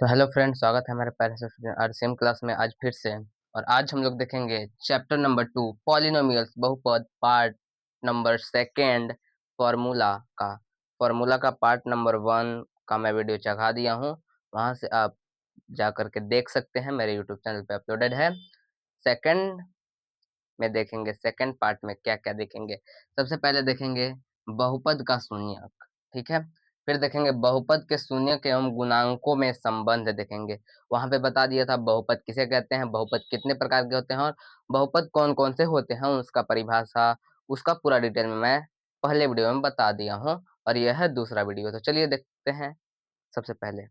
तो hello friend, स्वागत है हमारे प्यारे से स्टूडेंट आरसीएम क्लास में आज फिर से। और आज हम लोग देखेंगे चैप्टर नंबर 2 पॉलिनोमियल्स बहुपद पार्ट नंबर सेकेंड। फॉर्मूला का पार्ट नंबर 1 का मैं वीडियो चढ़ा दिया हूँ, वहां से आप जा करके देख सकते हैं, मेरे यूट्यूब चैनल पे अपलोडेड है। सेकेंड में देखेंगे, सेकेंड पार्ट में क्या क्या देखेंगे। सबसे पहले देखेंगे बहुपद का शून्यक, ठीक है। फिर देखेंगे बहुपद के शून्यक एवं गुणांकों में संबंध देखेंगे। वहां पे बता दिया था बहुपद किसे कहते हैं, बहुपद कितने प्रकार के होते हैं और बहुपद कौन कौन से होते हैं, उसका परिभाषा, उसका पूरा डिटेल में मैं पहले वीडियो में बता दिया हूँ और यह है दूसरा वीडियो। तो चलिए देखते हैं। सबसे पहले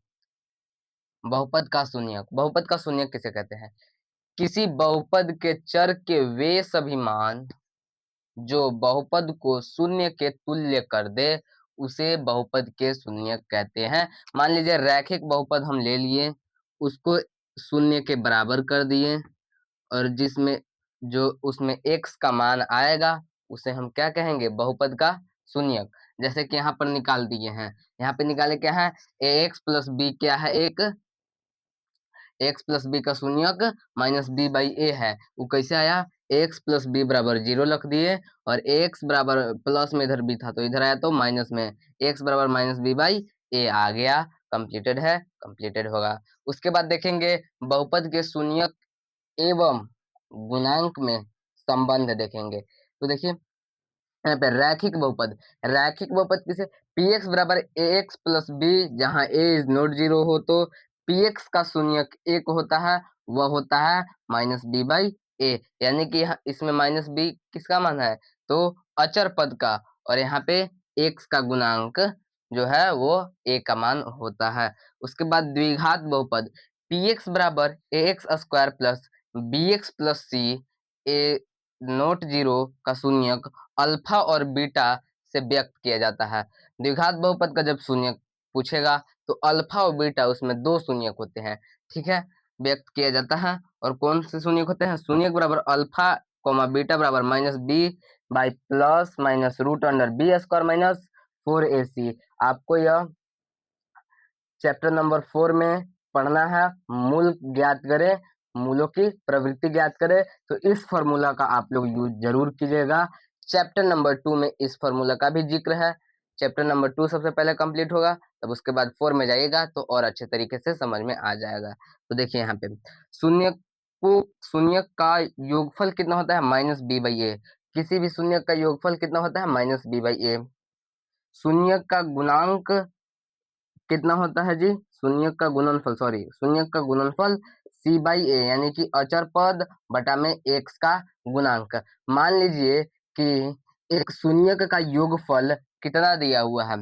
बहुपद का शून्यक किसे कहते हैं? किसी बहुपद के चर के वे सभी मान जो बहुपद को शून्य के तुल्य कर दे उसे बहुपद के शून्यक कहते हैं। मान लीजिए रैखिक बहुपद हम ले लिए, उसको शून्य के बराबर कर दिए और जिसमें जो उसमें x का मान आएगा उसे हम क्या कहेंगे? बहुपद का शून्यक। जैसे कि यहाँ पर निकाल दिए हैं, यहाँ पे निकाले क्या है? ax प्लस b क्या है? एक x प्लस बी का शून्यक माइनस बी बाई ए है। वो कैसे आया? x प्लस बी बराबर 0 रख दिए और x बराबर प्लस में इधर b था तो इधर आया तो माइनस में x बराबर माइनस बी बाई ए आ गया। कंप्लीटेड है, कंप्लीटेड होगा। उसके बाद देखेंगे बहुपद के शून्यक एवं गुणांक में संबंध देखेंगे। तो देखिए यहाँ पे रैखिक बहुपद किसे? px बराबर ax प्लस बी, जहाँ a इज नॉट 0 हो तो px का शून्यक एक होता है, वह होता है माइनस बी बाई ए। यानी कि इसमें माइनस बी किसका मान है? तो अचर पद का, और यहाँ पे x का गुणांक जो है वो a का मान होता है। उसके बाद द्विघात बहुपद px बराबर ax square plus bx plus C A not 0 का शून्यक अल्फा और बीटा से व्यक्त किया जाता है। द्विघात बहुपद का जब शून्यक पूछेगा तो अल्फा और बीटा उसमें दो शून्यक होते हैं, ठीक है, व्यक्त किया जाता है। और कौन से शून्यक होते हैं? शून्यक बराबर अल्फा कोमा बीटा बराबर minus B by plus minus root under B square minus 4ac। आपको यह चैप्टर नंबर 4 में पढ़ना है। मूल ज्ञात करें, मूलों की प्रवृत्ति ज्ञात करें। तो इस फॉर्मूला का आप लोग यूज जरूर कीजिएगा। चैप्टर नंबर 2 में इस फॉर्मूला का भी जिक्र है। चैप्टर नंबर 2 सबसे पहले कंप्लीट होगा, तब उसके बाद 4 में जाइएगा तो और अच्छे तरीके से समझ में आ जाएगा। तो देखिए यहाँ पे शून्य का योगफल कितना होता है? माइनस बी बाई ए। किसी भी शून्य का योगफल कितना होता है? माइनस बी बाई ए। शून्य का गुणांक कितना होता है जी? शून्य का गुणनफल c बाई ए, यानी कि अचर पद बटा में x का गुणांक। मान लीजिए कि एक शून्यक का योगफल कितना दिया हुआ है?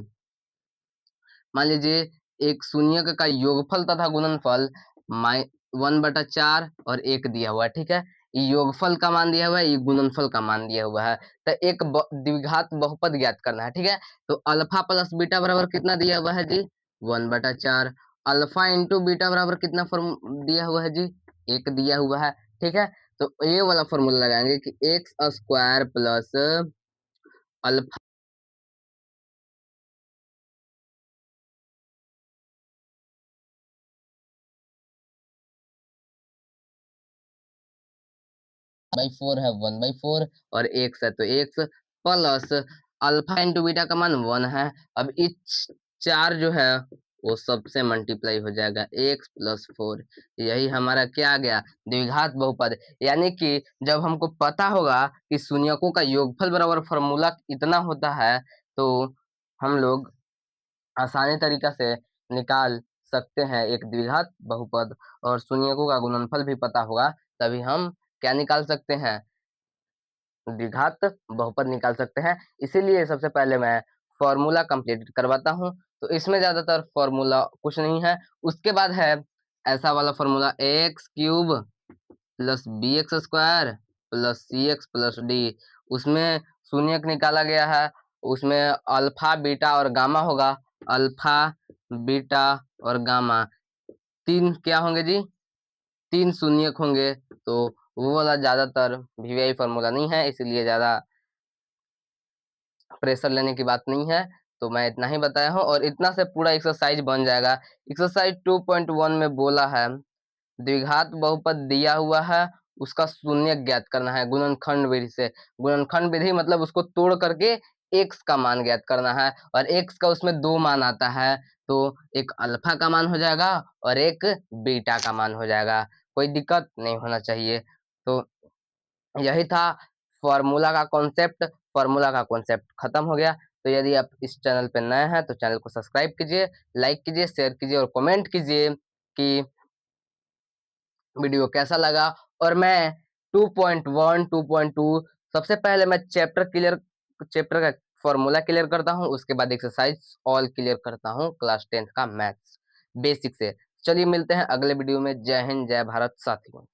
मान लीजिए एक शून्यक का योगफल तथा गुणनफल 1/4 और 1 दिया हुआ है, ठीक है। ये योगफल का मान दिया हुआ है, ये गुणनफल का मान दिया हुआ है। तो एक द्विघात बहुपद ज्ञात करना है, ठीक है। तो अल्फा प्लस बीटा बराबर कितना दिया हुआ है जी? 1/4। अल्फा इंटू बीटा बराबर कितना फॉर्म दिया हुआ है जी? 1 दिया हुआ है, ठीक है। तो ये वाला फॉर्मूला लगाएंगे कि x square plus alpha by 4 है 1/4 और एक्स है तो x plus alpha into beta का मान 1 है। अब इस 4 जो है वो सबसे मल्टीप्लाई हो जाएगा, एक्स प्लस 4। यही हमारा क्या आ गया? द्विघात बहुपद। यानी कि जब हमको पता होगा कि शून्यकों का योगफल बराबर फॉर्मूला इतना होता है तो हम लोग आसानी तरीका से निकाल सकते हैं एक द्विघात बहुपद। और शून्यकों का गुणनफल भी पता होगा तभी हम क्या निकाल सकते हैं? द्विघात बहुपद निकाल सकते हैं। इसीलिए सबसे पहले मैं फॉर्मूला कंप्लीट करवाता हूं। तो इसमें ज्यादातर फॉर्मूला कुछ नहीं है। उसके बाद है ऐसा वाला formula x cube plus b x square plus c x plus d. उसमें शून्यक निकाला गया है, उसमें अल्फा बीटा और गामा होगा। अल्फा बीटा और गामा तीन क्या होंगे जी? 3 शून्यक होंगे। तो वो वाला ज्यादातर वीवीआई फॉर्मूला नहीं है, इसलिए ज्यादा प्रेशर लेने की बात नहीं है। तो मैं इतना ही बताया हूँ और इतना से पूरा एक्सरसाइज बन जाएगा। एक्सरसाइज 2.1 में बोला है द्विघात बहुपद दिया हुआ है, उसका शून्य ज्ञात करना है गुणनखंड विधि से। गुणनखंड विधि मतलब उसको तोड़ करके x का मान ज्ञात करना है और x का उसमें 2 मान आता है, तो एक अल्फा का मान हो जाएगा और एक बीटा का मान हो जाएगा। कोई दिक्कत नहीं होना चाहिए। तो यही था फार्मूला का कॉन्सेप्ट खत्म हो गया। तो यदि आप इस चैनल पे नए हैं तो चैनल को सब्सक्राइब कीजिए, लाइक कीजिए, शेयर कीजिए और कमेंट कीजिए कि वीडियो कैसा लगा। और मैं 2.1 2.2 सबसे पहले मैं चैप्टर का फॉर्मूला क्लियर करता हूँ, उसके बाद एक्सरसाइज ऑल क्लियर करता हूँ क्लास 10th का मैथ्स बेसिक से। चलिए मिलते हैं अगले वीडियो में। जय हिंद, जय भारत साथियों।